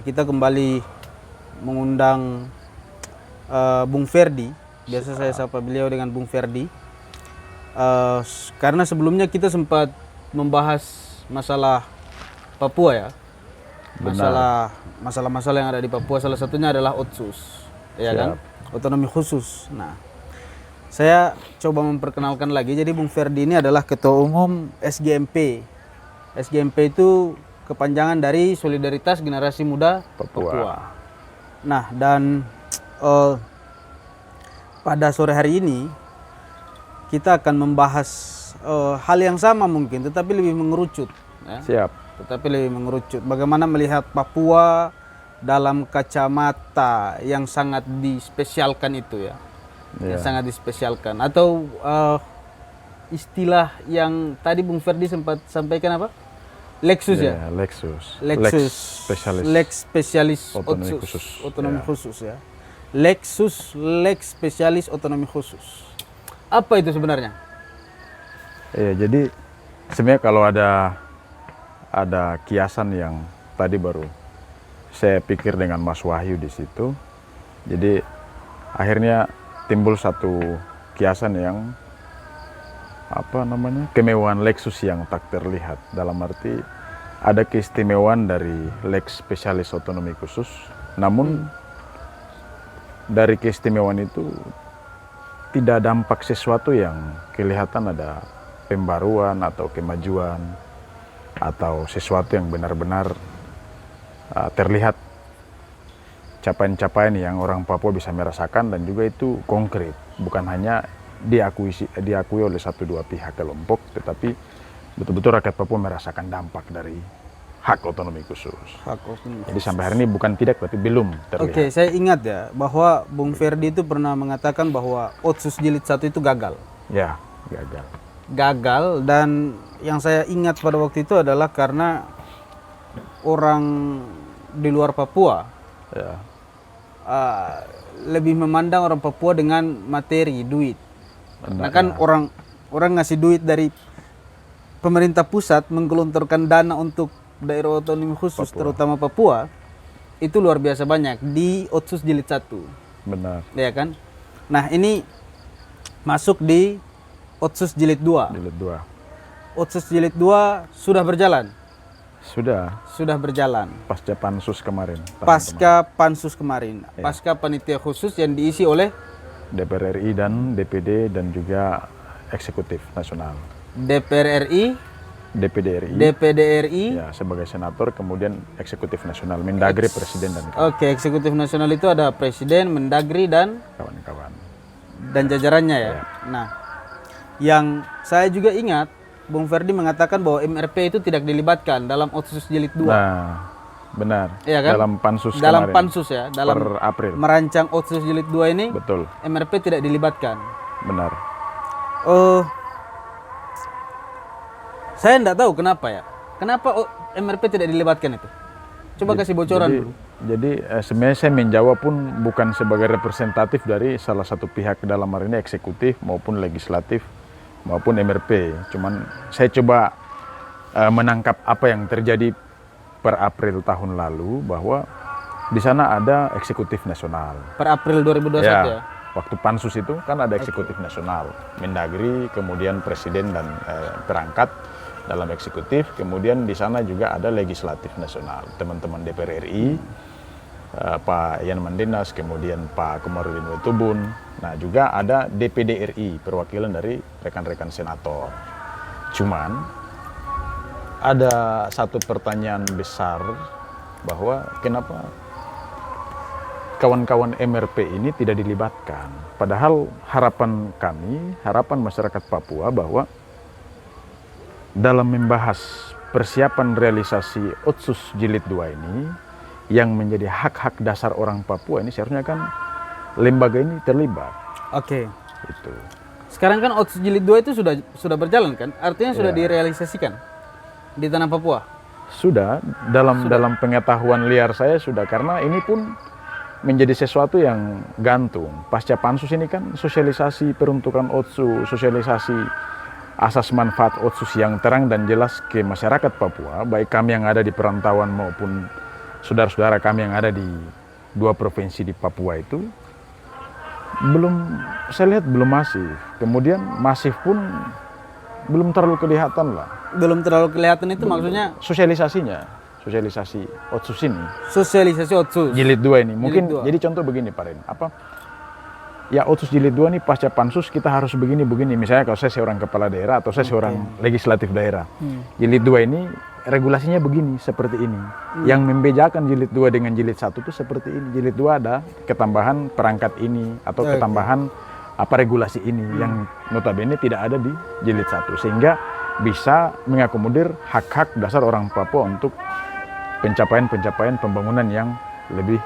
kita kembali mengundang Bung Ferdi. Biasa saya sapa beliau dengan Bung Ferdi. Karena sebelumnya kita sempat membahas masalah Papua ya. Masalah-masalah yang ada di Papua, salah satunya adalah Otsus, ya kan? Otonomi khusus. Nah, saya coba memperkenalkan lagi. Jadi Bung Ferdi ini adalah Ketua Umum SGMP. SGMP itu kepanjangan dari Solidaritas Generasi Muda Papua. Nah, dan pada sore hari ini kita akan membahas hal yang sama mungkin, tetapi lebih mengerucut. Ya? Siap. Tetapi lebih mengerucut. Bagaimana melihat Papua dalam kacamata yang sangat dispesialkan itu ya. Yang sangat dispesialkan. Atau istilah yang tadi Bung Ferdi sempat sampaikan apa? Lexus ya? Lexus. Lex spesialis otonomi khusus. Otonomi khusus ya. Lexus Lex spesialis otonomi khusus. Apa itu sebenarnya? Jadi sebenarnya kalau ada kiasan yang tadi baru saya pikir dengan Mas Wahyu di situ. Jadi akhirnya timbul satu kiasan yang kemewahan Lexus yang tak terlihat. Dalam arti ada keistimewaan dari Lex spesialis otonomi khusus. Namun dari keistimewaan itu tidak dampak sesuatu yang kelihatan ada pembaruan atau kemajuan atau sesuatu yang benar-benar terlihat capaian-capaian yang orang Papua bisa merasakan, dan juga itu konkret, bukan hanya diakui oleh satu dua pihak kelompok, tetapi betul-betul rakyat Papua merasakan dampak dari hak otonomi khusus. Jadi sampai hari ini bukan tidak, tapi belum terlihat. Oke, saya ingat ya bahwa Bung Ferdi itu pernah mengatakan bahwa Otsus Jilid 1 itu gagal. Ya, gagal. Gagal, dan yang saya ingat pada waktu itu adalah karena orang di luar Papua lebih memandang orang Papua dengan materi, duit. Karena kan orang ngasih duit dari pemerintah pusat menggelontorkan dana untuk daerah otonomi khusus Papua, terutama Papua, itu luar biasa banyak di Otsus Jilid 1. Benar. Ya kan? Nah, ini masuk di Otsus Jilid 2. Otsus Jilid 2 sudah berjalan? Sudah berjalan. Pasca Pansus kemarin. Pasca Pansus kemarin. Ya. Pasca panitia khusus yang diisi oleh DPR RI dan DPD dan juga Eksekutif Nasional. DPR RI, DPD RI ya, sebagai senator, kemudian Eksekutif Nasional, Mendagri, Presiden dan kawan. Oke, Eksekutif Nasional itu ada Presiden, Mendagri dan kawan-kawan. Dan jajarannya ya. Nah, yang saya juga ingat Bung Ferdi mengatakan bahwa MRP itu tidak dilibatkan dalam Otsus Jilid 2. Nah, benar. Ya kan? Dalam Pansus dalam kemarin. Pansus ya, dalam per April. Merancang Otsus Jilid 2 ini. Betul. MRP tidak dilibatkan. Benar. Saya enggak tahu kenapa ya. Kenapa MRP tidak dilibatkan itu? Coba kasih bocoran dulu. Jadi sebenarnya saya menjawab pun bukan sebagai representatif dari salah satu pihak, dalam hari ini eksekutif maupun legislatif maupun MRP. Cuman saya coba menangkap apa yang terjadi per April tahun lalu, bahwa di sana ada Eksekutif Nasional. Per April 2021 ya? Waktu Pansus itu kan ada Eksekutif Nasional, Mendagri, kemudian Presiden dan perangkat dalam eksekutif, kemudian di sana juga ada Legislatif Nasional, teman-teman DPR RI, Pak Yan Mandenas, kemudian Pak Komarudin Watubun. Nah, juga ada DPD RI, perwakilan dari rekan-rekan senator. Cuman ada satu pertanyaan besar, bahwa kenapa kawan-kawan MRP ini tidak dilibatkan. Padahal harapan kami, harapan masyarakat Papua, bahwa dalam membahas persiapan realisasi Otsus Jilid 2 ini, yang menjadi hak-hak dasar orang Papua ini, seharusnya kan lembaga ini terlibat. Oke. Itu. Sekarang kan Otsus Jilid 2 itu sudah berjalan kan? Artinya sudah direalisasikan di tanah Papua? Sudah, dalam pengetahuan liar saya sudah, karena ini pun menjadi sesuatu yang gantung. Pasca Pansus ini kan sosialisasi peruntukan Otsus, sosialisasi asas manfaat Otsus yang terang dan jelas ke masyarakat Papua, baik kami yang ada di perantauan maupun saudara-saudara kami yang ada di 2 provinsi di Papua itu saya lihat belum masif. Kemudian masif pun belum terlalu kelihatan lah. Belum terlalu kelihatan itu maksudnya Sosialisasi Otsus ini. sosialisasi Otsus. Jilid 2 ini. Mungkin Jilid 2. jadi contoh begini Pak Ren. Ya Otsus Jilid 2 ini pasca pansus kita harus begini. Misalnya kalau saya seorang kepala daerah atau saya seorang legislatif daerah. Jilid 2 ini regulasinya begini, seperti ini. Yang membedakan Jilid 2 dengan Jilid 1 itu seperti ini. Jilid 2 ada ketambahan perangkat ini atau ketambahan regulasi ini yang notabene tidak ada di Jilid 1. Sehingga bisa mengakomodir hak-hak dasar orang Papua untuk pencapaian pembangunan yang lebih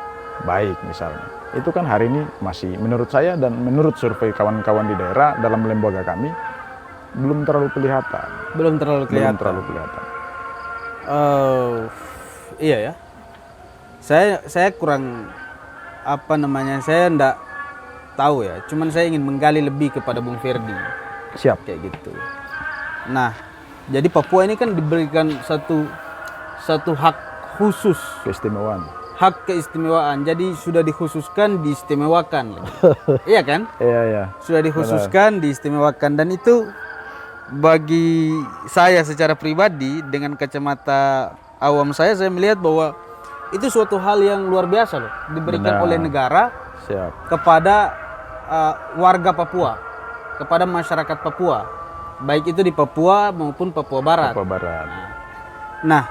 baik misalnya. Itu kan hari ini masih menurut saya dan menurut survei kawan-kawan di daerah dalam lembaga kami belum terlalu kelihatan. Belum terlalu kelihatan. Iya ya. Saya kurang saya enggak tahu ya. Cuman saya ingin menggali lebih kepada Bung Ferdi. Siap Kayak gitu. Nah, jadi Papua ini kan diberikan satu hak khusus, keistimewaan. hak keistimewaan. Jadi sudah dikhususkan, diistimewakan. Iya kan? Iya. Sudah dikhususkan, diistimewakan, dan itu bagi saya secara pribadi dengan kacamata awam saya melihat bahwa itu suatu hal yang luar biasa loh, diberikan oleh negara kepada warga Papua, kepada masyarakat Papua, baik itu di Papua maupun Papua Barat. Nah,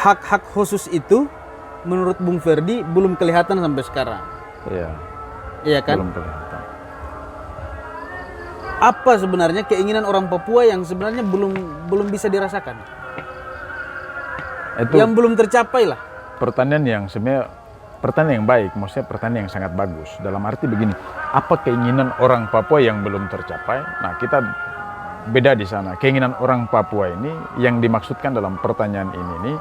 hak-hak khusus itu menurut Bung Ferdi belum kelihatan sampai sekarang. Iya kan? Belum kelihatan. Apa sebenarnya keinginan orang Papua yang sebenarnya belum bisa dirasakan? Itu yang belum tercapai lah. Pertanyaan yang sebenarnya pertanyaan yang baik, maksudnya pertanyaan yang sangat bagus. Dalam arti begini, apa keinginan orang Papua yang belum tercapai? Nah, kita beda di sana. Keinginan orang Papua ini yang dimaksudkan dalam pertanyaan ini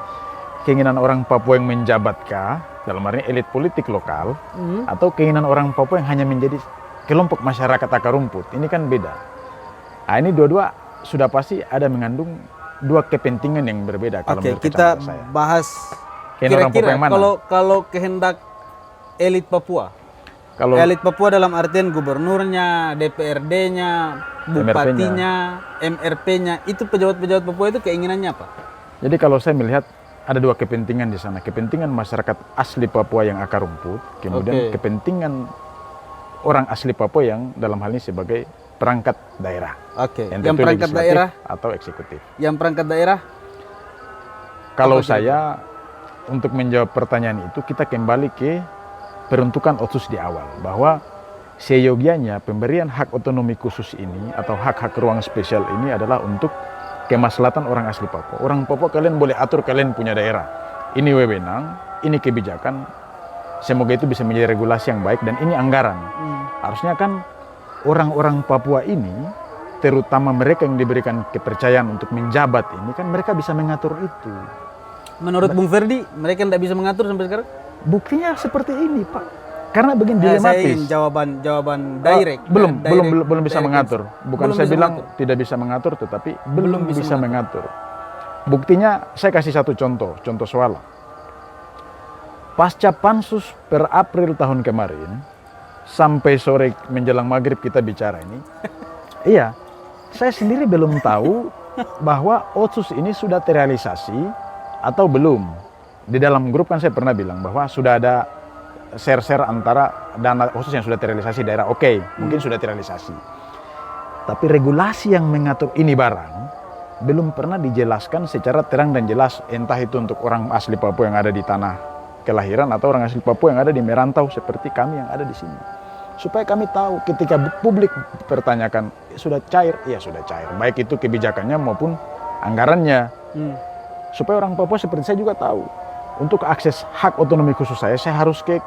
keinginan orang Papua yang menjabatkah, dalam arti elit politik lokal, atau keinginan orang Papua yang hanya menjadi kelompok masyarakat akar rumput. Ini kan beda. Nah, ini dua-dua sudah pasti ada mengandung 2 kepentingan yang berbeda. Kalau Oke, kita bahas kira-kira kalau kehendak elit Papua. Kalau elit Papua dalam artian gubernurnya, DPRD-nya, bupatinya, MRP-nya, itu pejabat-pejabat Papua itu keinginannya apa? Jadi kalau saya melihat ada 2 kepentingan di sana. Kepentingan masyarakat asli Papua yang akar rumput, kemudian kepentingan orang asli Papua yang dalam hal ini sebagai perangkat daerah. Yang perangkat daerah atau eksekutif. Yang perangkat daerah? Kalau saya untuk menjawab pertanyaan itu kita kembali ke peruntukan Otsus di awal, bahwa seyogianya pemberian hak otonomi khusus ini atau hak-hak ruang spesial ini adalah untuk kemaslahatan orang asli Papua. Orang Papua kalian boleh atur, kalian punya daerah. Ini wewenang, ini kebijakan. Semoga itu bisa menjadi regulasi yang baik dan ini anggaran. Harusnya kan orang-orang Papua ini, terutama mereka yang diberikan kepercayaan untuk menjabat ini, kan mereka bisa mengatur itu. Menurut Bung Ferdi, mereka tidak bisa mengatur sampai sekarang? Buktinya seperti ini, Pak. Karena begini dilematis. Saya ingin jawaban direct. Belum bisa mengatur. Bukan saya bilang tidak bisa mengatur, tetapi belum bisa mengatur. Buktinya saya kasih satu contoh soal. Pasca pansus per April tahun kemarin, sampai sore menjelang maghrib kita bicara ini. Iya, saya sendiri belum tahu bahwa Otsus ini sudah terrealisasi atau belum. Di dalam grup kan saya pernah bilang bahwa sudah ada share-share antara dana Otsus yang sudah terrealisasi daerah. Mungkin sudah terrealisasi. Tapi regulasi yang mengatur ini barang belum pernah dijelaskan secara terang dan jelas, entah itu untuk orang asli Papua yang ada di tanah kelahiran atau orang asli Papua yang ada di merantau seperti kami yang ada di sini. Supaya kami tahu ketika publik pertanyakan sudah cair, ya sudah cair. Baik itu kebijakannya maupun anggarannya. Supaya orang Papua seperti saya juga tahu. Untuk akses hak otonomi khusus saya harus ke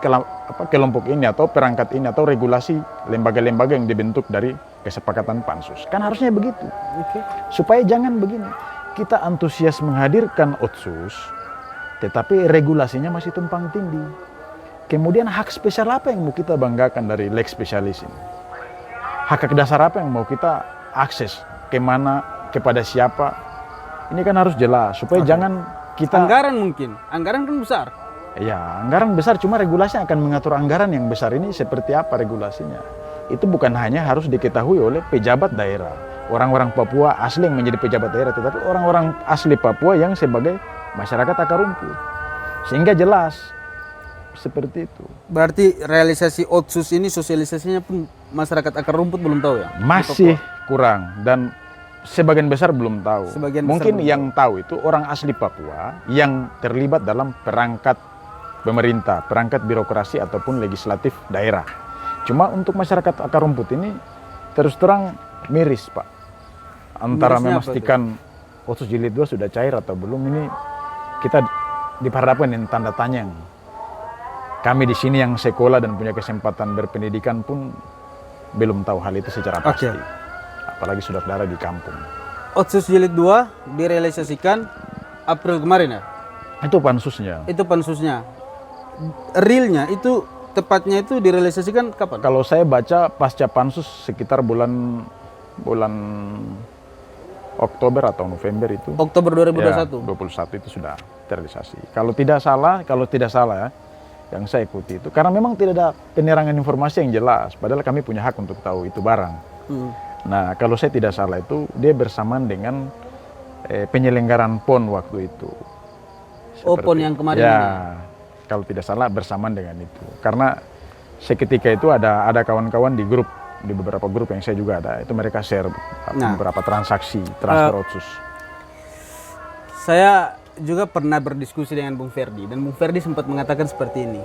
kelompok ini atau perangkat ini atau regulasi lembaga-lembaga yang dibentuk dari kesepakatan pansus. Kan harusnya begitu. Supaya jangan begini. Kita antusias menghadirkan Otsus, tetapi regulasinya masih tumpang tindih. Kemudian hak spesial apa yang mau kita banggakan dari lex spesialis ini? Hak dasar apa yang mau kita akses? Kemana? Kepada siapa? Ini kan harus jelas. Supaya jangan Anggaran mungkin, anggaran kan besar. Ya, anggaran besar, cuma regulasi akan mengatur anggaran yang besar ini seperti apa regulasinya. Itu bukan hanya harus diketahui oleh pejabat daerah, orang-orang Papua asli yang menjadi pejabat daerah, tetapi orang-orang asli Papua yang sebagai masyarakat akar rumput. Sehingga jelas seperti itu. Berarti realisasi Otsus ini sosialisasinya pun masyarakat akar rumput belum tahu ya? Masih kurang dan sebagian besar belum tahu. Mungkin yang tahu itu orang asli Papua yang terlibat dalam perangkat pemerintah, perangkat birokrasi ataupun legislatif daerah. Cuma untuk masyarakat akar rumput ini terus terang miris, Pak. Antara Mirisnya memastikan Otsus Jilid 2 sudah cair atau belum, ini kita diperhadapkan dengan tanda tanya. Kami di sini yang sekolah dan punya kesempatan berpendidikan pun belum tahu hal itu secara pasti. Apalagi saudara-saudara di kampung. Otsus Jilid 2 direalisasikan April kemarin ya? Itu pansusnya. Itu pansusnya. Realnya itu tepatnya itu direalisasikan kapan? Kalau saya baca pasca pansus sekitar bulan Oktober atau November itu. Oktober 2021. Ya, 21 itu sudah terrealisasi. Kalau tidak salah ya, yang saya ikuti itu karena memang tidak ada penerangan informasi yang jelas, padahal kami punya hak untuk tahu itu barang. Nah, kalau saya tidak salah itu dia bersamaan dengan penyelenggaraan PON waktu itu. PON yang kemarin ya, ini. Kalau tidak salah bersamaan dengan itu. Karena seketika itu ada kawan-kawan di beberapa grup yang saya juga ada, itu mereka share beberapa transaksi transfer Otsus. Saya juga pernah berdiskusi dengan Bung Ferdi dan Bung Ferdi sempat mengatakan seperti ini.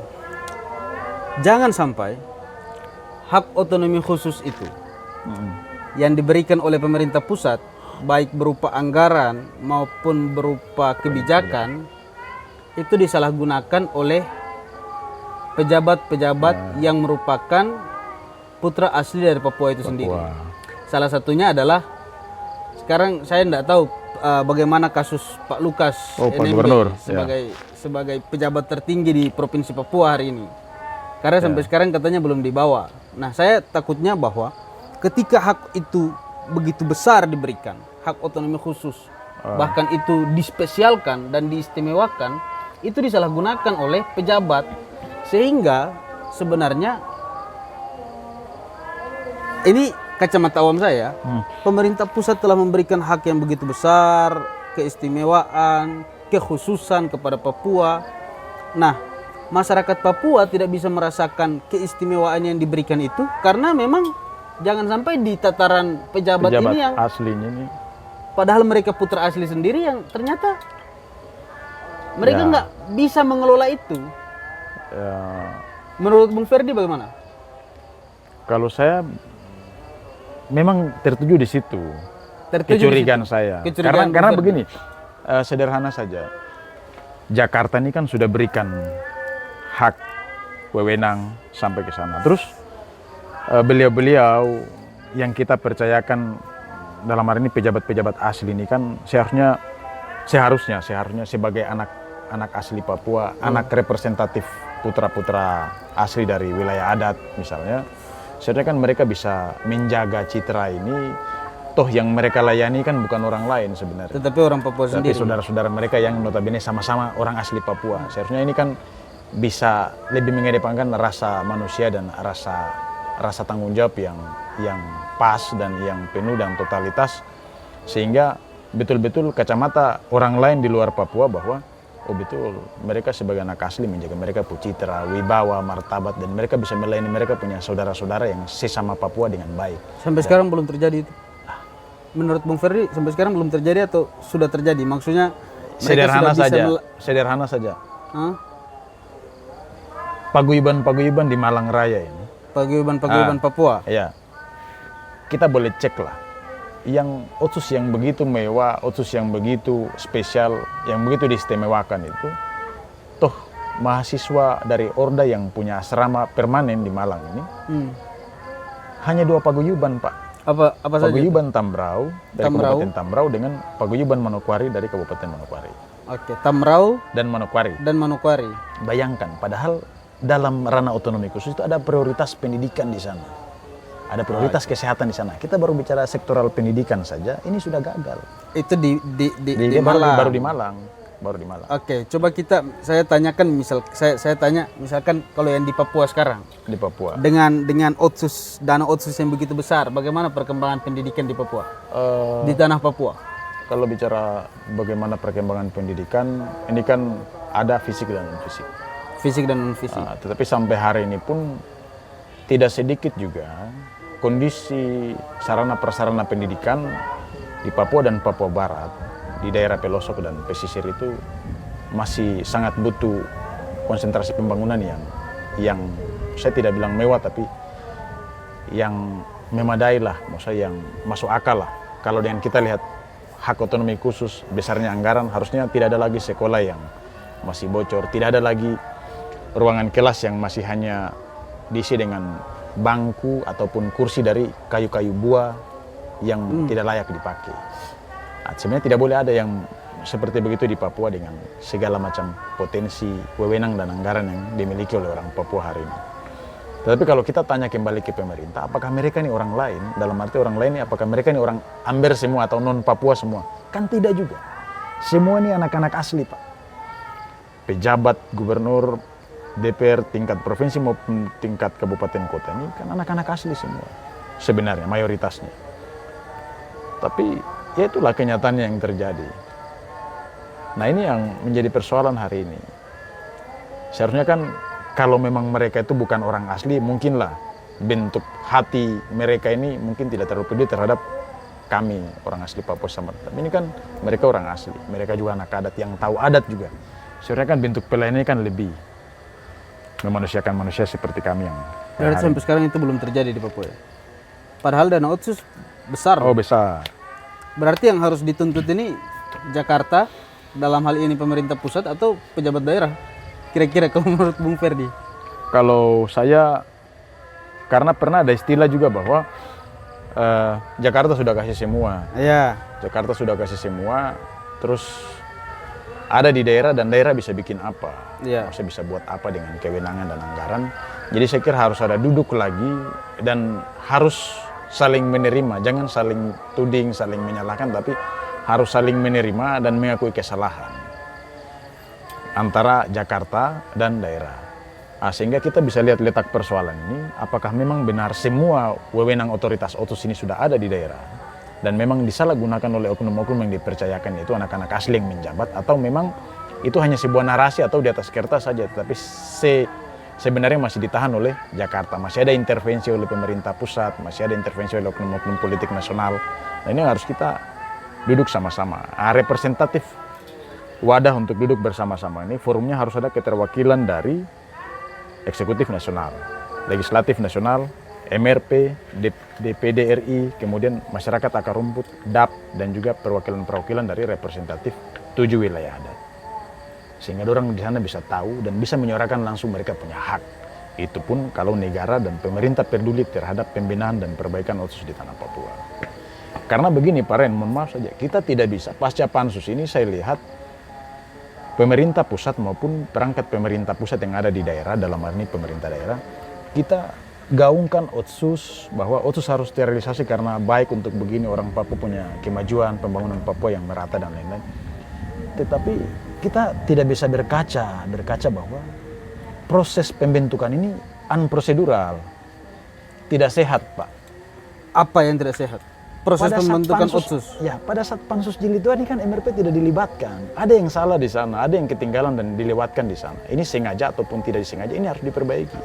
Jangan sampai hak otonomi khusus itu yang diberikan oleh pemerintah pusat, baik berupa anggaran maupun berupa kebijakan, itu disalahgunakan oleh pejabat-pejabat yang merupakan putra asli dari Papua itu sendiri. Salah satunya adalah, sekarang saya tidak tahu bagaimana kasus Pak Lukas NMB sebagai pejabat tertinggi di Provinsi Papua hari ini. Karena sampai sekarang katanya belum dibawa. Nah, saya takutnya bahwa ketika hak itu begitu besar diberikan, hak otonomi khusus, bahkan itu dispesialkan dan diistimewakan, itu disalahgunakan oleh pejabat. Sehingga sebenarnya ini kacamata awam saya, pemerintah pusat telah memberikan hak yang begitu besar, keistimewaan, kekhususan kepada Papua. Nah, masyarakat Papua tidak bisa merasakan keistimewaan yang diberikan itu karena memang jangan sampai di tataran pejabat ini yang aslinya ini, padahal mereka putra asli sendiri yang ternyata mereka nggak bisa mengelola itu. Menurut Bung Ferdi bagaimana? Kalau saya memang tertuju di situ, kecurigaan saya. Karena begini, sederhana saja. Jakarta ini kan sudah berikan hak wewenang sampai ke sana. Terus beliau-beliau yang kita percayakan dalam hari ini pejabat-pejabat asli ini kan seharusnya sebagai anak asli Papua, anak representatif putra-putra asli dari wilayah adat misalnya, seharusnya kan mereka bisa menjaga citra ini. Toh yang mereka layani kan bukan orang lain sebenarnya, tetapi orang Papua sendiri. Tapi saudara-saudara mereka yang notabene sama-sama orang asli Papua. Seharusnya ini kan bisa lebih mengedepankan rasa manusia dan rasa tanggung jawab yang pas dan yang penuh dan totalitas, sehingga betul-betul kacamata orang lain di luar Papua bahwa oh betul, mereka sebagai anak asli menjaga mereka citra, wibawa, martabat, dan mereka bisa melayani mereka punya saudara-saudara yang sesama Papua dengan baik. Sampai sekarang belum terjadi itu. Menurut Bung Ferdi sampai sekarang belum terjadi atau sudah terjadi? Maksudnya sederhana saja. Paguyuban di Malang Raya ini. Paguyuban Papua. Ya. Kita boleh cek lah. Yang Otsus yang begitu mewah, Otsus yang begitu spesial, yang begitu diistimewakan itu, toh mahasiswa dari Orda yang punya asrama permanen di Malang ini, hanya 2 paguyuban, Pak. Apa saja? Paguyuban Tambrau dari Kabupaten Tambrau dengan paguyuban Manokwari dari Kabupaten Manokwari. Oke, Tambrau dan Manokwari. Bayangkan, padahal dalam ranah otonomi khusus itu ada prioritas pendidikan di sana. Ada prioritas kesehatan di sana. Kita baru bicara sektoral pendidikan saja, ini sudah gagal. Itu di Malang. Baru di Malang. baru di Malang. Oke, coba saya tanyakan saya tanya misalkan kalau yang di Papua sekarang. Di Papua. Dengan dana otsus yang begitu besar, bagaimana perkembangan pendidikan di Papua? Di tanah Papua. Kalau bicara bagaimana perkembangan pendidikan, ini kan ada fisik dan non fisik. Fisik dan non fisik. Tetapi sampai hari ini pun tidak sedikit juga kondisi sarana prasarana pendidikan di Papua dan Papua Barat, di daerah pelosok dan pesisir itu masih sangat butuh konsentrasi pembangunan yang saya tidak bilang mewah, tapi yang memadai lah, maksudnya yang masuk akal lah. Kalau dengan kita lihat hak otonomi khusus, besarnya anggaran, harusnya tidak ada lagi sekolah yang masih bocor, tidak ada lagi ruangan kelas yang masih hanya diisi dengan bangku ataupun kursi dari kayu-kayu buah yang tidak layak dipakai. Sebenarnya tidak boleh ada yang seperti begitu di Papua dengan segala macam potensi, wewenang dan anggaran yang dimiliki oleh orang Papua hari ini. Tetapi kalau kita tanya kembali ke pemerintah, apakah mereka ini orang lain? Dalam arti orang lain ini, apakah mereka ini orang Amber semua atau non Papua semua? Kan tidak juga. Semua ini anak-anak asli, Pak. Pejabat, gubernur, DPR tingkat provinsi maupun tingkat kabupaten kota ini kan anak-anak asli semua sebenarnya mayoritasnya. Tapi ya itulah kenyataannya yang terjadi. Nah ini yang menjadi persoalan hari ini. Seharusnya kan kalau memang mereka itu bukan orang asli, mungkinlah bentuk hati mereka ini mungkin tidak terlalu peduli terhadap kami orang asli Papua Samar. Tapi ini kan mereka orang asli, mereka juga anak adat yang tahu adat juga. Seharusnya kan bentuk pelayanannya kan lebih memanusiakan manusia seperti kami yang Berarti sampai sekarang itu belum terjadi di Papua ya? Padahal dana otsus besar. Oh besar. Berarti yang harus dituntut ini Jakarta, dalam hal ini pemerintah pusat atau pejabat daerah? Kira-kira kalau menurut Bung Ferdi? Kalau saya, karena pernah ada istilah juga bahwa Jakarta sudah kasih semua. Iya. Jakarta sudah kasih semua, terus ada di daerah dan daerah bisa bikin apa, maksudnya bisa buat apa dengan kewenangan dan anggaran. Jadi saya kira harus ada duduk lagi dan harus saling menerima, jangan saling tuding, saling menyalahkan, tapi harus saling menerima dan mengakui kesalahan antara Jakarta dan daerah. Sehingga kita bisa lihat letak persoalan ini, apakah memang benar semua wewenang otoritas otsus ini sudah ada di daerah dan memang disalahgunakan oleh oknum-oknum yang dipercayakan, yaitu anak-anak asli yang menjabat, atau memang itu hanya sebuah narasi atau di atas kertas saja, tetapi sebenarnya masih ditahan oleh Jakarta, masih ada intervensi oleh pemerintah pusat, masih ada intervensi oleh oknum-oknum politik nasional. Nah ini harus kita duduk sama-sama, representatif wadah untuk duduk bersama-sama ini, forumnya harus ada keterwakilan dari eksekutif nasional, legislatif nasional, MRP, DPD RI, kemudian masyarakat akar rumput, DAP, dan juga perwakilan-perwakilan dari representatif 7 wilayah adat. Sehingga orang di sana bisa tahu dan bisa menyuarakan langsung mereka punya hak. Itu pun kalau negara dan pemerintah peduli terhadap pembinaan dan perbaikan otsus di tanah Papua. Karena begini Pak Ren, mohon maaf saja, kita tidak bisa, pasca pansus ini saya lihat pemerintah pusat maupun perangkat pemerintah pusat yang ada di daerah, dalam hal ini pemerintah daerah, kita gaungkan otsus, bahwa otsus harus terrealisasi karena baik untuk begini orang Papua punya kemajuan, pembangunan Papua yang merata dan lain-lain. Tetapi kita tidak bisa berkaca bahwa proses pembentukan ini unprosedural, tidak sehat Pak. Apa yang tidak sehat? Proses pembentukan otsus. Ya, pada saat pansus jilid 2 ini kan MRP tidak dilibatkan. Ada yang salah di sana, ada yang ketinggalan dan dilewatkan di sana. Ini sengaja ataupun tidak disengaja, ini harus diperbaiki.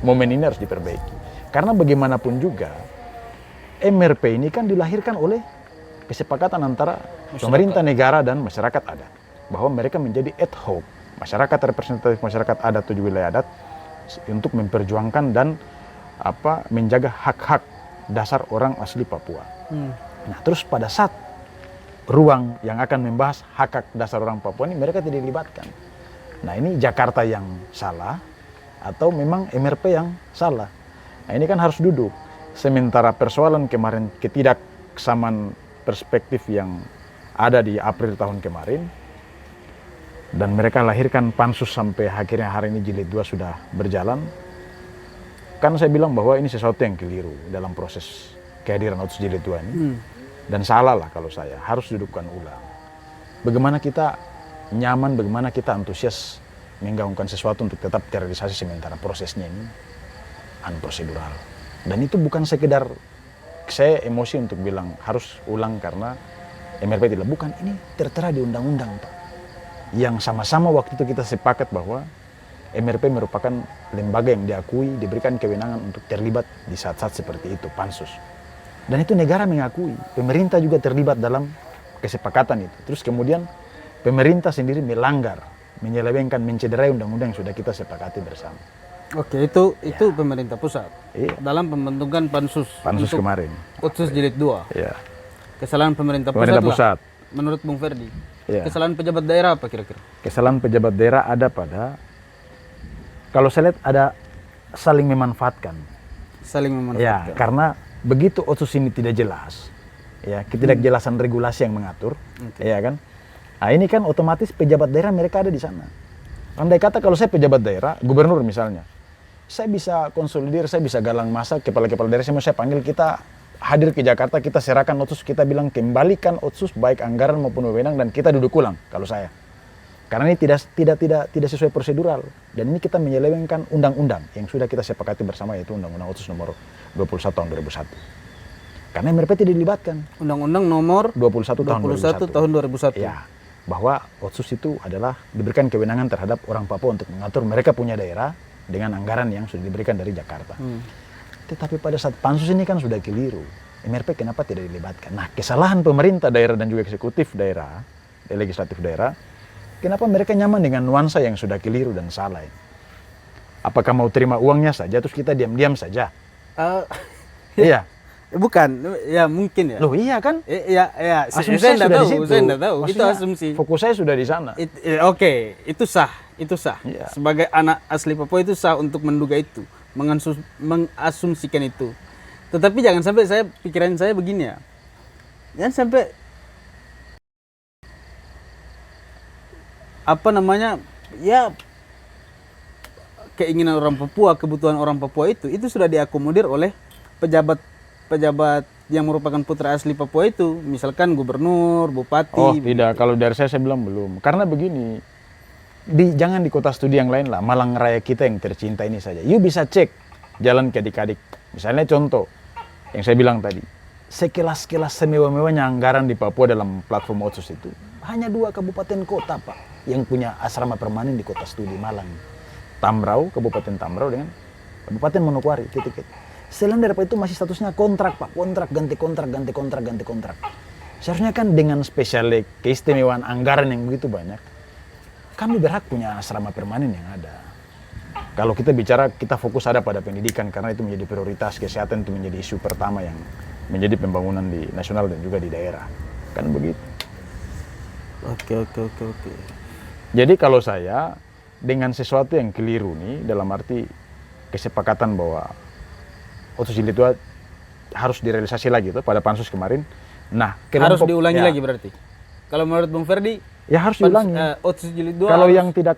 Momen ini harus diperbaiki. Karena bagaimanapun juga, MRP ini kan dilahirkan oleh kesepakatan antara pemerintah negara dan masyarakat adat. Bahwa mereka menjadi ad hoc, masyarakat representatif masyarakat adat 7 wilayah adat, untuk memperjuangkan dan menjaga hak-hak dasar orang asli Papua. Nah terus pada saat ruang yang akan membahas hak-hak dasar orang Papua ini mereka tidak dilibatkan. Nah ini Jakarta yang salah atau memang MRP yang salah. Nah ini kan harus duduk. Sementara persoalan kemarin ketidaksamaan perspektif yang ada di April tahun kemarin, dan mereka lahirkan pansus sampai akhirnya hari ini jilid 2 sudah berjalan. Kan saya bilang bahwa ini sesuatu yang keliru dalam proses kehadiran otsus jilid 2 ini. Dan salah lah kalau saya, harus dudukkan ulang. Bagaimana kita nyaman, bagaimana kita antusias menggaungkan sesuatu untuk tetap terrealisasi sementara prosesnya ini unprosedural. Dan itu bukan sekedar saya emosi untuk bilang harus ulang karena MRP tidak, bukan, ini tertera di undang-undang Pak. Yang sama-sama waktu itu kita sepakat bahwa MRP merupakan lembaga yang diakui, diberikan kewenangan untuk terlibat di saat-saat seperti itu, pansus. Dan itu negara mengakui, pemerintah juga terlibat dalam kesepakatan itu. Terus kemudian pemerintah sendiri melanggar, menyelewengkan, mencederai undang-undang yang sudah kita sepakati bersama. Oke, itu pemerintah pusat. Iya. Dalam pembentukan pansus Pansus kemarin. Otsus Jilid 2. Iya. Kesalahan pemerintah Pusat. Menurut Bung Ferdi. Iya. Kesalahan pejabat daerah apa kira-kira? Kesalahan pejabat daerah ada pada, kalau saya lihat ada saling memanfaatkan. Saling Ya, memanfaatkan. karena begitu otsus ini tidak jelas, ya, ketidakjelasan regulasi yang mengatur, ya kan? Nah, ini kan otomatis pejabat daerah mereka ada di sana. Andai kata kalau saya pejabat daerah, gubernur misalnya, saya bisa konsolidir, saya bisa galang masa, kepala-kepala daerah semua saya panggil, kita hadir ke Jakarta, kita serahkan otsus, kita bilang kembalikan otsus baik anggaran maupun wewenang dan kita duduk ulang kalau saya. Karena ini tidak sesuai prosedural, dan ini kita menyelewengkan undang-undang yang sudah kita sepakati bersama, yaitu Undang-Undang Otsus nomor 21 tahun 2001. Karena MRP tidak dilibatkan. Undang-Undang nomor 21 tahun 2001. Ya, bahwa Otsus itu adalah diberikan kewenangan terhadap orang Papua untuk mengatur mereka punya daerah dengan anggaran yang sudah diberikan dari Jakarta. Tetapi pada saat pansus ini kan sudah keliru. MRP kenapa tidak dilibatkan? Nah, kesalahan pemerintah daerah dan juga eksekutif daerah, legislatif daerah, kenapa mereka nyaman dengan nuansa yang sudah keliru dan salah ini? Apakah mau terima uangnya saja terus kita diam-diam saja? Iya. Bukan, ya mungkin ya. Loh iya kan? Ya, Asumsi saya sudah tidak di tahu, situ. saya tidak tahu. Itu Maksudnya, asumsi. Fokus saya sudah di sana. Oke, itu sah. Iya. Sebagai anak asli Papua itu sah untuk menduga itu, mengasumsikan itu. Tetapi jangan sampai pikiran saya begini ya. Jangan sampai ya keinginan orang Papua, kebutuhan orang Papua itu sudah diakomodir oleh pejabat yang merupakan putra asli Papua itu, misalkan gubernur, bupati. Oh tidak, kalau dari saya bilang belum. Karena begini, jangan di kota studi yang lain lah, Malang Raya kita yang tercinta ini saja. You bisa cek jalan ke adik-adik. Misalnya contoh, yang saya bilang tadi, sekelas-kelas semewah-mewahnya anggaran di Papua dalam platform Otsus itu, hanya 2 kabupaten kota Pak, yang punya asrama permanen di kota studi Malang. Tambrau, Kabupaten Tambrau dengan Kabupaten Manokwari, titik. Selain daripada itu masih statusnya kontrak Pak, ganti kontrak. Seharusnya kan dengan spesial keistimewaan anggaran yang begitu banyak, kami berhak punya asrama permanen yang ada. Kalau kita bicara, kita fokus ada pada pendidikan karena itu menjadi prioritas, kesehatan itu menjadi isu pertama yang menjadi pembangunan di nasional dan juga di daerah. Kan begitu. Oke. Jadi kalau saya dengan sesuatu yang keliru nih, dalam arti kesepakatan bahwa Otsus Jilid 2 harus direalisasi lagi tuh pada pansus kemarin. Nah, harus diulangi lagi berarti. Kalau menurut Bung Ferdi, ya harus diulangi. Otsus Jilid 2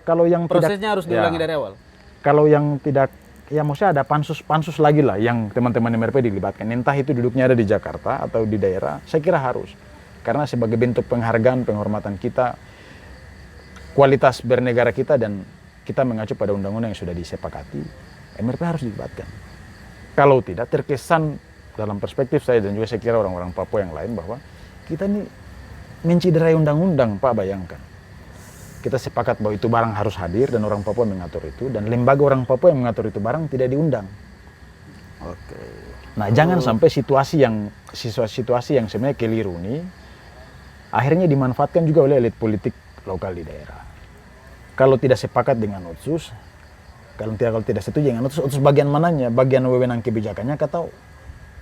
kalau yang prosesnya harus diulangi dari awal. Kalau yang tidak, ya maksudnya ada pansus lagi lah yang teman-teman MRP dilibatkan. Entah itu duduknya ada di Jakarta atau di daerah, saya kira harus. Karena sebagai bentuk penghargaan, penghormatan kita, kualitas bernegara kita, dan kita mengacu pada undang-undang yang sudah disepakati, MRP harus dilibatkan. Kalau tidak, terkesan dalam perspektif saya dan juga saya kira orang-orang Papua yang lain bahwa kita ini menciderai undang-undang Pak, bayangkan. Kita sepakat bahwa itu barang harus hadir dan orang Papua mengatur itu, dan lembaga orang Papua yang mengatur itu barang tidak diundang. Oke. Nah, jangan sampai situasi yang sebenarnya keliru ini akhirnya dimanfaatkan juga oleh elit politik lokal di daerah. Kalau tidak sepakat dengan Otsus, kalau tidak setuju dengan Otsus bagian mananya, bagian wewenang kebijakannya atau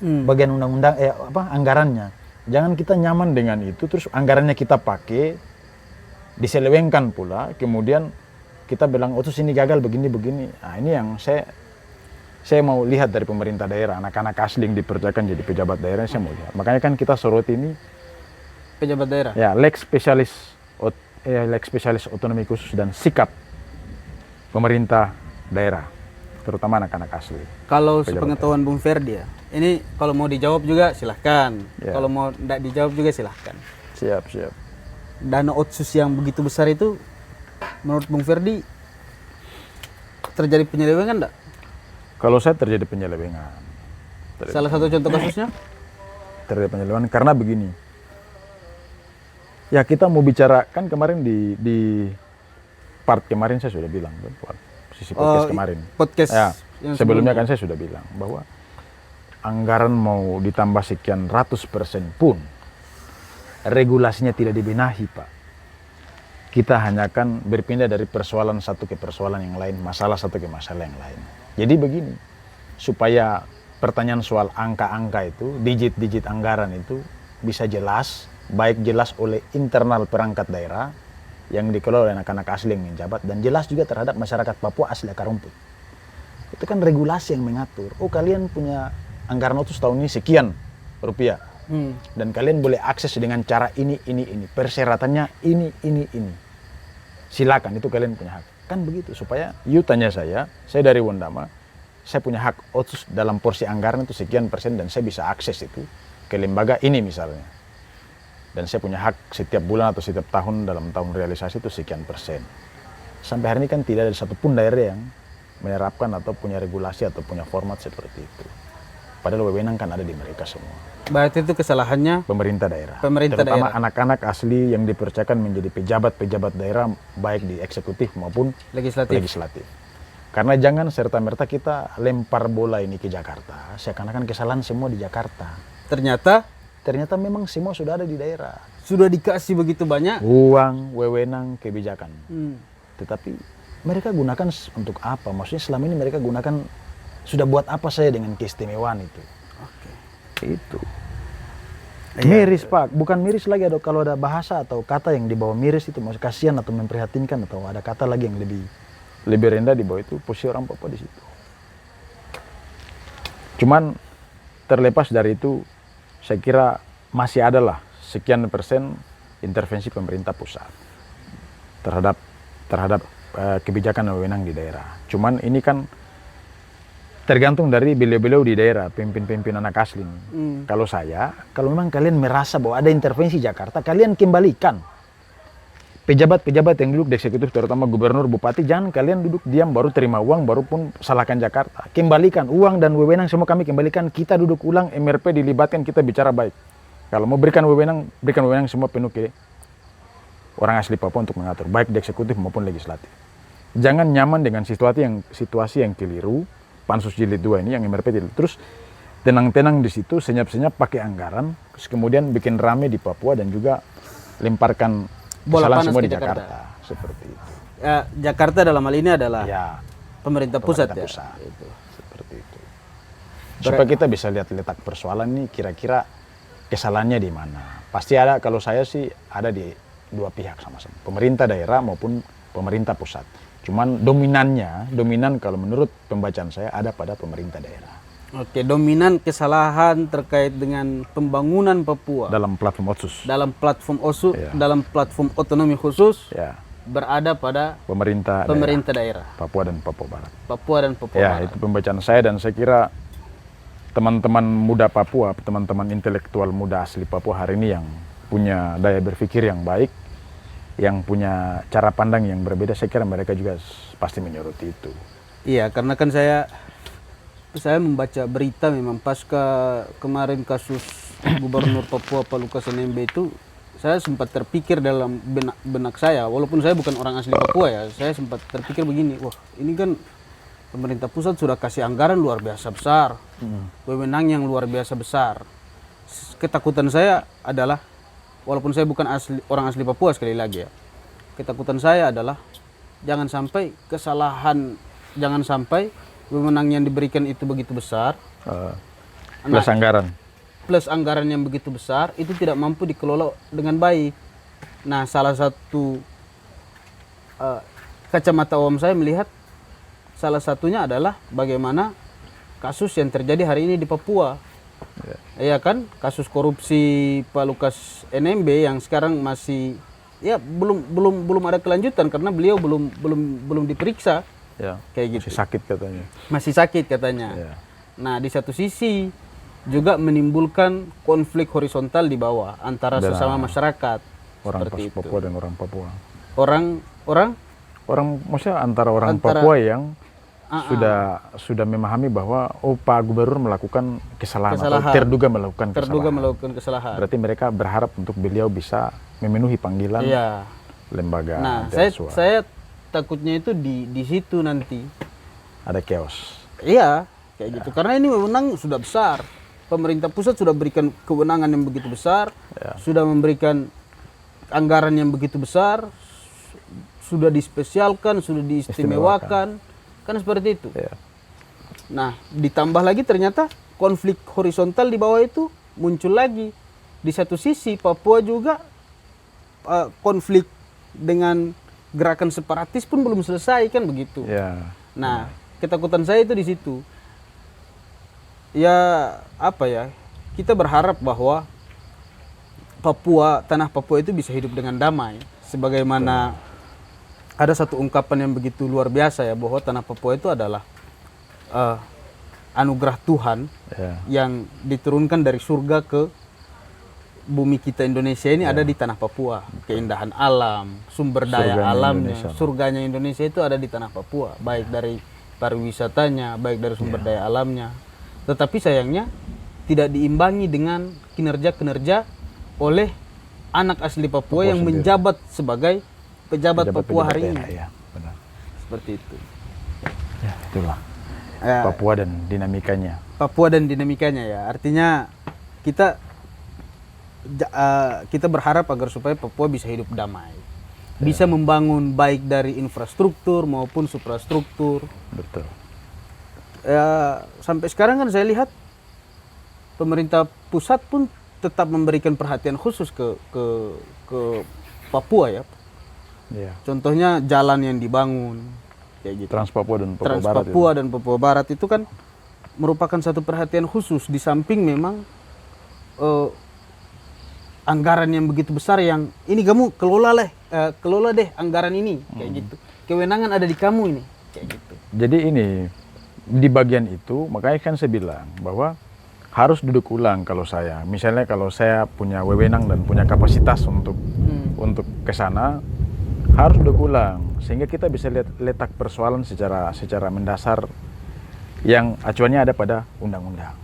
bagian undang-undang anggarannya. Jangan kita nyaman dengan itu, terus anggarannya kita pakai, diselewengkan pula, kemudian kita bilang Otsus ini gagal begini. Nah, ini yang saya mau lihat dari pemerintah daerah, anak-anak asli yang dipercayakan jadi pejabat daerah, saya mau lihat. Makanya kan kita soroti ini pejabat daerah. Ya, Lex spesialis otonomi khusus dan sikap pemerintah daerah, terutama anak-anak asli. Kalau sepengetahuan Bung Ferdi ya, ini kalau mau dijawab juga silahkan. Ya. Kalau mau tidak dijawab juga silahkan. Siap. dana otsus yang begitu besar itu menurut Bung Ferdi terjadi penyelewengan enggak? Kalau saya terjadi penyelewengan. Salah satu contoh kasusnya? Terjadi penyelewengan karena begini. Ya kita mau bicara, kan kemarin di part kemarin saya sudah bilang, sisi podcast kemarin. Podcast ya, yang sebelumnya kan saya sudah bilang bahwa anggaran mau ditambah sekian ratus persen pun regulasinya tidak dibenahi, Pak. Kita hanya akan berpindah dari persoalan satu ke persoalan yang lain, masalah satu ke masalah yang lain. Jadi begini, supaya pertanyaan soal angka-angka itu, digit-digit anggaran itu bisa jelas, baik jelas oleh internal perangkat daerah yang dikelola oleh anak-anak asli yang menjabat, dan jelas juga terhadap masyarakat Papua asli akar rumput. Itu kan regulasi yang mengatur, oh kalian punya anggaran otsus tahun ini sekian rupiah, dan kalian boleh akses dengan cara ini, persyaratannya ini. Silakan, itu kalian punya hak. Kan begitu, supaya you tanya saya dari Wondama, saya punya hak otsus dalam porsi anggaran itu sekian persen, dan saya bisa akses itu ke lembaga ini misalnya. Dan saya punya hak setiap bulan atau setiap tahun dalam tahun realisasi itu sekian persen. Sampai hari ini kan tidak ada satupun daerah yang menerapkan atau punya regulasi atau punya format seperti itu. Padahal wewenang kan ada di mereka semua. Berarti itu kesalahannya pemerintah daerah. Terutama anak-anak asli yang dipercayakan menjadi pejabat-pejabat daerah baik di eksekutif maupun legislatif. Karena jangan serta-merta kita lempar bola ini ke Jakarta, seakan-akan kesalahan semua di Jakarta. Ternyata memang semua sudah ada di daerah. Sudah dikasih begitu banyak uang, wewenang, kebijakan. Tetapi mereka gunakan untuk apa? Maksudnya selama ini mereka gunakan, sudah buat apa saya dengan keistimewaan itu? Itu. Miris, Pak. Bukan miris lagi, kalau ada bahasa atau kata yang di bawah miris itu, maksudnya kasihan atau memprihatinkan, atau ada kata lagi yang lebih rendah di bawah itu, posisi orang Papua di situ. Cuman terlepas dari itu, saya kira masih adalah sekian persen intervensi pemerintah pusat terhadap kebijakan dan wewenang di daerah. Cuman ini kan tergantung dari beliau-beliau di daerah, pemimpin-pemimpin anak asli. Kalau memang kalian merasa bahwa ada intervensi Jakarta, kalian kembalikan. Pejabat-pejabat yang duduk di eksekutif, terutama gubernur, bupati, jangan kalian duduk diam baru terima uang, baru pun salahkan Jakarta. Kembalikan uang dan wewenang semua kami kembalikan, kita duduk ulang, MRP dilibatkan, kita bicara baik. Kalau mau berikan wewenang semua penuh ke orang asli Papua untuk mengatur, baik di eksekutif maupun legislatif. Jangan nyaman dengan situasi yang keliru, Pansus Jilid 2 ini yang MRP tidak. Terus tenang-tenang di situ, senyap-senyap pakai anggaran, terus kemudian bikin rame di Papua dan juga lemparkan kesalahan semua di Jakarta. Seperti itu. Jakarta dalam hal ini adalah pemerintah pusat. Itu. Seperti itu. Supaya kita bisa lihat letak persoalan ini, kira-kira kesalahannya di mana. Pasti ada, kalau saya sih ada di dua pihak sama-sama, pemerintah daerah maupun pemerintah pusat. Cuman dominan kalau menurut pembacaan saya ada pada pemerintah daerah. Oke, dominan kesalahan terkait dengan pembangunan Papua dalam platform otsus. Dalam platform otonomi khusus berada pada pemerintah daerah. Papua dan Papua Barat. Barat. Itu pembacaan saya, dan saya kira teman-teman muda Papua, teman-teman intelektual muda asli Papua hari ini yang punya daya berpikir yang baik, yang punya cara pandang yang berbeda, saya kira mereka juga pasti menyoroti itu. Iya, karena kan saya membaca berita memang pasca kemarin kasus Gubernur Papua Pak Lukas NMB itu, saya sempat terpikir dalam benak saya, walaupun saya bukan orang asli Papua ya, saya sempat terpikir begini, wah ini kan pemerintah pusat sudah kasih anggaran luar biasa besar, wewenang yang luar biasa besar. Ketakutan saya adalah, walaupun saya bukan orang asli Papua sekali lagi ya, ketakutan saya adalah jangan sampai wewenang yang diberikan itu begitu besar, plus anggaran yang begitu besar itu tidak mampu dikelola dengan baik. Nah, salah satu kacamata awam saya melihat salah satunya adalah bagaimana kasus yang terjadi hari ini di Papua. Ya kan, kasus korupsi Pak Lukas NMB yang sekarang masih belum ada kelanjutan karena beliau belum diperiksa. Kayak gitu. Masih sakit katanya. Nah, di satu sisi juga menimbulkan konflik horizontal di bawah antara sesama masyarakat. Orang Seperti Papua dan orang Papua. Orang Maksudnya antara orang Papua yang sudah memahami bahwa Pak Gubernur melakukan kesalahan atau terduga melakukan kesalahan. Berarti mereka berharap untuk beliau bisa memenuhi panggilan lembaga. Nah, saya takutnya itu di situ nanti ada chaos. Iya, kayak gitu. Karena ini wewenang sudah besar. Pemerintah pusat sudah berikan kewenangan yang begitu besar, sudah memberikan anggaran yang begitu besar, sudah dispesialkan, sudah diistimewakan. Kan seperti itu. Nah, ditambah lagi ternyata konflik horizontal di bawah itu muncul lagi. Di satu sisi Papua juga konflik dengan gerakan separatis pun belum selesai, kan begitu. Nah, ketakutan saya itu di situ. Ya, apa ya? Kita berharap bahwa tanah Papua itu bisa hidup dengan damai. Sebagaimana ada satu ungkapan yang begitu luar biasa ya, bahwa tanah Papua itu adalah anugerah Tuhan yang diturunkan dari surga ke bumi kita Indonesia ini ada di tanah Papua. Keindahan alam, sumber daya alamnya, surganya Indonesia itu ada di tanah Papua. Baik dari pariwisatanya, baik dari sumber daya alamnya. Tetapi sayangnya tidak diimbangi dengan kinerja-kinerja oleh anak asli Papua yang menjabat sebagai pejabat Papua hari ini. Benar. Seperti itu. Ya, itulah. Papua dan dinamikanya. Papua dan dinamikanya ya. Artinya kita berharap agar supaya Papua bisa hidup damai. Bisa membangun baik dari infrastruktur maupun suprastruktur. Betul. Ya, sampai sekarang kan saya lihat pemerintah pusat pun tetap memberikan perhatian khusus ke Papua ya. Contohnya jalan yang dibangun kayak gitu. Trans Papua dan Papua Barat itu kan merupakan satu perhatian khusus, di samping memang anggaran yang begitu besar yang ini kamu kelola deh anggaran ini kayak gitu. Kewenangan ada di kamu ini kayak gitu. Jadi ini di bagian itu makanya kan saya bilang bahwa harus duduk ulang kalau saya. Misalnya kalau saya punya wewenang dan punya kapasitas untuk ke sana, harus duduk ulang sehingga kita bisa lihat letak persoalan secara mendasar yang acuannya ada pada undang-undang.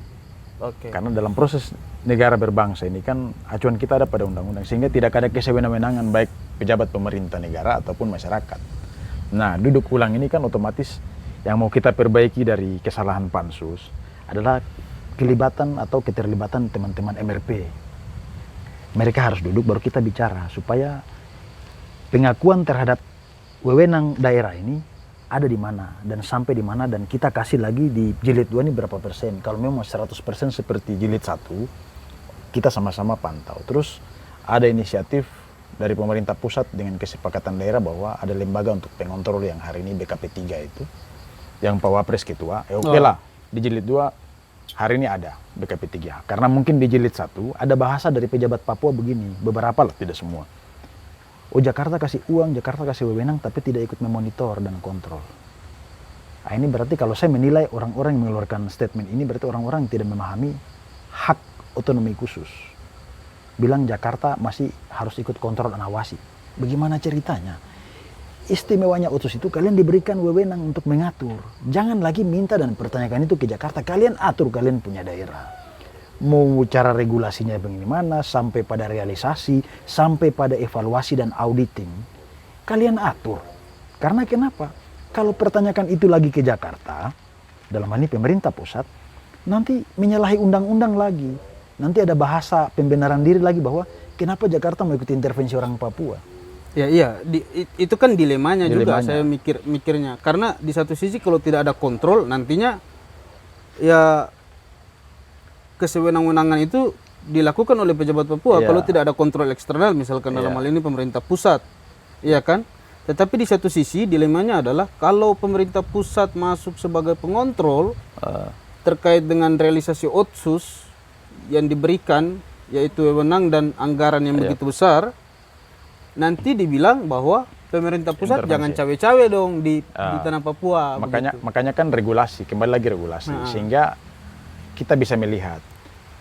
Karena dalam proses negara berbangsa ini kan acuan kita ada pada undang-undang sehingga tidak ada kesewenang-wenangan baik pejabat pemerintah negara ataupun masyarakat. Nah, duduk ulang ini kan otomatis yang mau kita perbaiki dari kesalahan pansus adalah kelibatan atau keterlibatan teman-teman MRP. Mereka harus duduk baru kita bicara supaya pengakuan terhadap wewenang daerah ini ada di mana dan sampai di mana, dan kita kasih lagi di jilid 2 ini berapa persen. Kalau memang 100% seperti jilid 1, kita sama-sama pantau. Terus ada inisiatif dari pemerintah pusat dengan kesepakatan daerah bahwa ada lembaga untuk pengontrol yang hari ini BKP 3 itu, yang Pak Wapres ketua. Oke lah, di jilid 2 hari ini ada BKP 3. Karena mungkin di jilid 1 ada bahasa dari pejabat Papua begini, beberapa lah, tidak semua. Jakarta kasih uang, Jakarta kasih wewenang, tapi tidak ikut memonitor dan kontrol. Nah, ini berarti kalau saya menilai orang-orang yang mengeluarkan statement ini berarti orang-orang yang tidak memahami hak otonomi khusus. Bilang Jakarta masih harus ikut kontrol dan awasi. Bagaimana ceritanya? Istimewanya Otsus itu kalian diberikan wewenang untuk mengatur. Jangan lagi minta dan pertanyakan itu ke Jakarta. Kalian atur, kalian punya daerah. Mau cara regulasinya bagaimana, sampai pada realisasi, sampai pada evaluasi dan auditing. Kalian atur. Karena kenapa? Kalau pertanyakan itu lagi ke Jakarta, dalam hal ini pemerintah pusat, nanti menyalahi undang-undang lagi. Nanti ada bahasa pembenaran diri lagi bahwa kenapa Jakarta mau ikut intervensi orang Papua. Ya iya, itu kan dilemanya juga saya mikirnya. Karena di satu sisi kalau tidak ada kontrol, nantinya ya kesewenang-wenangan itu dilakukan oleh pejabat Papua kalau tidak ada kontrol eksternal, misalkan dalam hal ini pemerintah pusat. Iya kan? Tetapi di satu sisi dilemanya adalah kalau pemerintah pusat masuk sebagai pengontrol terkait dengan realisasi Otsus yang diberikan, yaitu wewenang dan anggaran yang begitu besar, nanti dibilang bahwa pemerintah pusat jangan cawe-cawe dong di tanah Makanya kan regulasi, kembali lagi regulasi, sehingga kita bisa melihat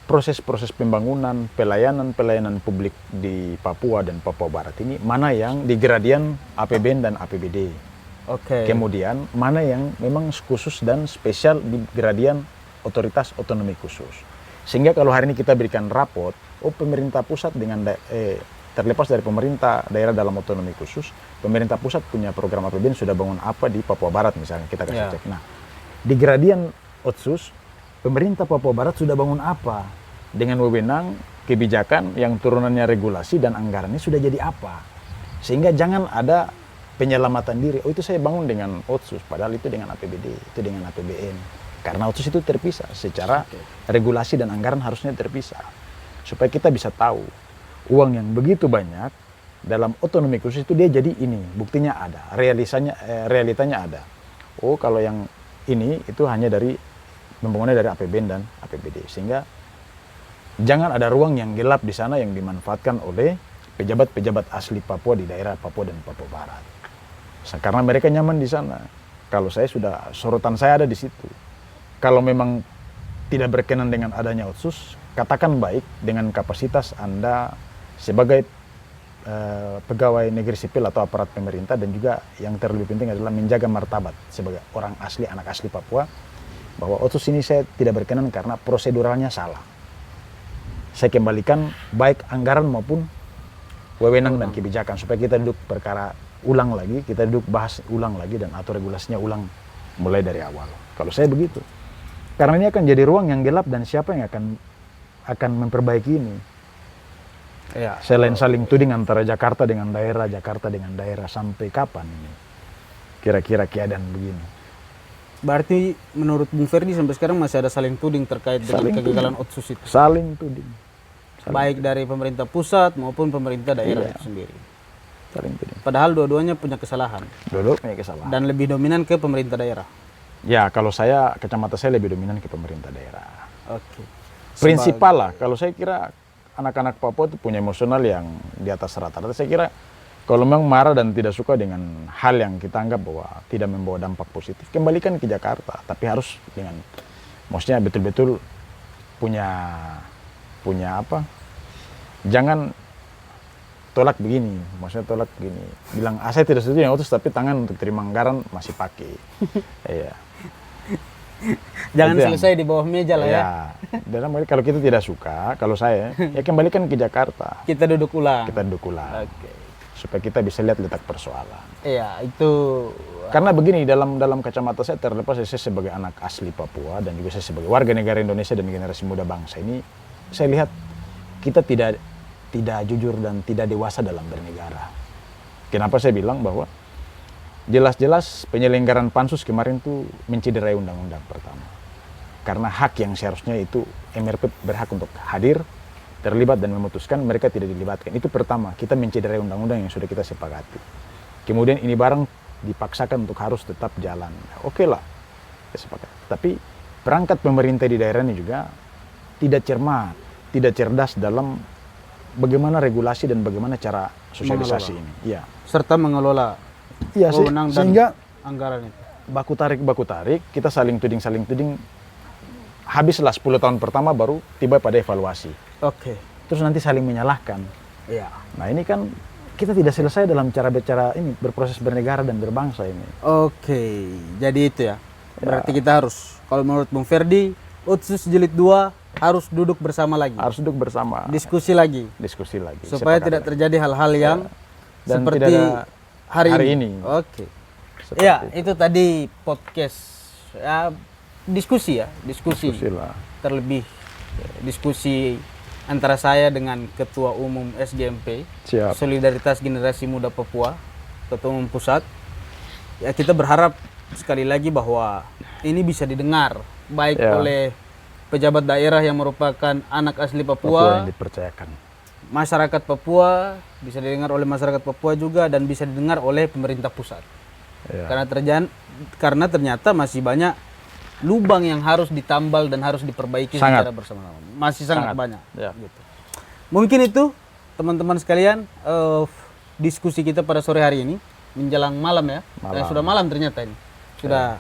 proses-proses pembangunan, pelayanan publik di Papua dan Papua Barat ini, mana yang di gradian APBN dan APBD. Oke. Kemudian, mana yang memang khusus dan spesial di gradian otoritas otonomi khusus. Sehingga kalau hari ini kita berikan raport, pemerintah pusat dengan terlepas dari pemerintah daerah dalam otonomi khusus, pemerintah pusat punya program APBN sudah bangun apa di Papua Barat misalnya, kita kasih cek. Nah, di gradian Otsus, pemerintah Papua Barat sudah bangun apa? Dengan wewenang, kebijakan yang turunannya regulasi dan anggarannya sudah jadi apa? Sehingga jangan ada penyelamatan diri. Oh, itu saya bangun dengan Otsus, padahal itu dengan APBD, itu dengan APBN. Karena Otsus itu terpisah, secara regulasi dan anggaran harusnya terpisah. Supaya kita bisa tahu, uang yang begitu banyak dalam otonomi khusus itu dia jadi ini, buktinya ada, realitanya ada. Oh, kalau yang ini itu hanya dari pembangunannya dari APBN dan APBD, sehingga jangan ada ruang yang gelap di sana yang dimanfaatkan oleh pejabat-pejabat asli Papua di daerah Papua dan Papua Barat. Karena mereka nyaman di sana. Kalau saya sudah, sorotan saya ada di situ. Kalau memang tidak berkenan dengan adanya Otsus, katakan baik dengan kapasitas Anda sebagai pegawai negeri sipil atau aparat pemerintah, dan juga yang terlebih penting adalah menjaga martabat sebagai orang asli, anak asli Papua, bahwa Otsus ini saya tidak berkenan karena proseduralnya salah. Saya kembalikan baik anggaran maupun wewenang dan kebijakan, supaya kita duduk perkara ulang lagi, kita duduk bahas ulang lagi dan atur regulasinya ulang mulai dari awal. Kalau saya begitu. Karena ini akan jadi ruang yang gelap, dan siapa yang akan memperbaiki ini? Ya. Selain saling tuding antara Jakarta dengan daerah, sampai kapan ini? Kira-kira keadaan begini. Berarti menurut Bung Ferdi sampai sekarang masih ada saling tuding terkait dengan kegagalan Otsus itu? Saling tuding. Baik dari pemerintah pusat maupun pemerintah daerah itu sendiri. Saling tuding. Padahal dua-duanya punya kesalahan. Dua-duanya punya kesalahan. Dan lebih dominan ke pemerintah daerah. Ya, kalau saya, kacamata saya lebih dominan ke pemerintah daerah. Oke. Prinsipal lah, kalau saya kira anak-anak Papua itu punya emosional yang di atas rata-rata. Saya kira kalau memang marah dan tidak suka dengan hal yang kita anggap bahwa tidak membawa dampak positif, kembalikan ke Jakarta. Tapi harus dengan, maksudnya betul-betul punya apa? Jangan tolak begini, maksudnya tolak begini. Bilang, saya tidak setuju dengan Otsus, tapi tangan untuk terima anggaran masih pakai. Iya. Jangan selesai di bawah meja lah ya. Dalam kalau kita tidak suka, kalau saya, ya kembalikan ke Jakarta. Kita duduk ulang. Oke. Supaya kita bisa lihat letak persoalan. Iya, itu. Karena begini, dalam kacamata saya, terlepas saya sebagai anak asli Papua dan juga saya sebagai warga negara Indonesia dan generasi muda bangsa ini, saya lihat kita tidak jujur dan tidak dewasa dalam bernegara. Kenapa saya bilang bahwa jelas-jelas penyelenggaraan pansus kemarin tuh mencederai undang-undang pertama. Karena hak yang seharusnya itu MRP berhak untuk hadir, terlibat dan memutuskan, mereka tidak dilibatkan. Itu pertama, kita mencederai undang-undang yang sudah kita sepakati. Kemudian ini barang dipaksakan untuk harus tetap jalan. Oke lah, kita sepakat. Tapi perangkat pemerintah di daerah ini juga tidak cermat, tidak cerdas dalam bagaimana regulasi dan bagaimana cara sosialisasi ini. Ya. Serta mengelola wewenang dan sehingga anggaran itu. Baku tarik, kita saling tuding. Habislah 10 tahun pertama baru tiba pada evaluasi. Oke. Terus nanti saling menyalahkan. Iya. Nah, ini kan kita tidak selesai dalam cara bicara ini, berproses bernegara dan berbangsa ini. Oke, jadi itu ya. Berarti kita harus, kalau menurut Bung Ferdi, Otsus jilid 2 harus duduk bersama lagi. Harus duduk bersama. Diskusi lagi. Supaya tidak terjadi hal-hal yang dan seperti hari ini. Oke. Ya, itu tadi podcast ya, diskusi lah. Terlebih diskusi antara saya dengan Ketua Umum SGMP, Solidaritas Generasi Muda Papua, Ketua Umum Pusat. Ya, kita berharap sekali lagi bahwa ini bisa didengar baik oleh pejabat daerah yang merupakan anak asli Papua yang dipercayakan. Masyarakat Papua, bisa didengar oleh masyarakat Papua juga, dan bisa didengar oleh pemerintah pusat. Karena ternyata masih banyak lubang yang harus ditambal dan harus diperbaiki secara bersama-sama. Masih sangat banyak. Gitu. Mungkin itu teman-teman sekalian, diskusi kita pada sore hari ini menjelang malam ya. Sudah malam ternyata ini. Sudah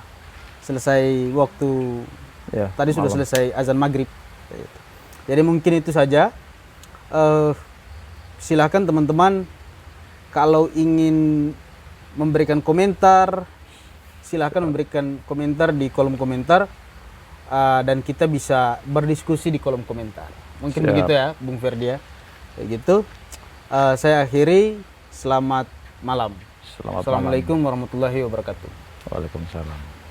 selesai waktu. Tadi sudah selesai azan maghrib. Jadi mungkin itu saja. Silahkan teman-teman kalau ingin memberikan komentar, silahkan memberikan komentar di kolom komentar, dan kita bisa berdiskusi di kolom komentar. Mungkin begitu ya, Bung Ferdi ya. Kayak gitu. Saya akhiri. Selamat malam. Selamat Assalamualaikum warahmatullahi wabarakatuh. Waalaikumsalam.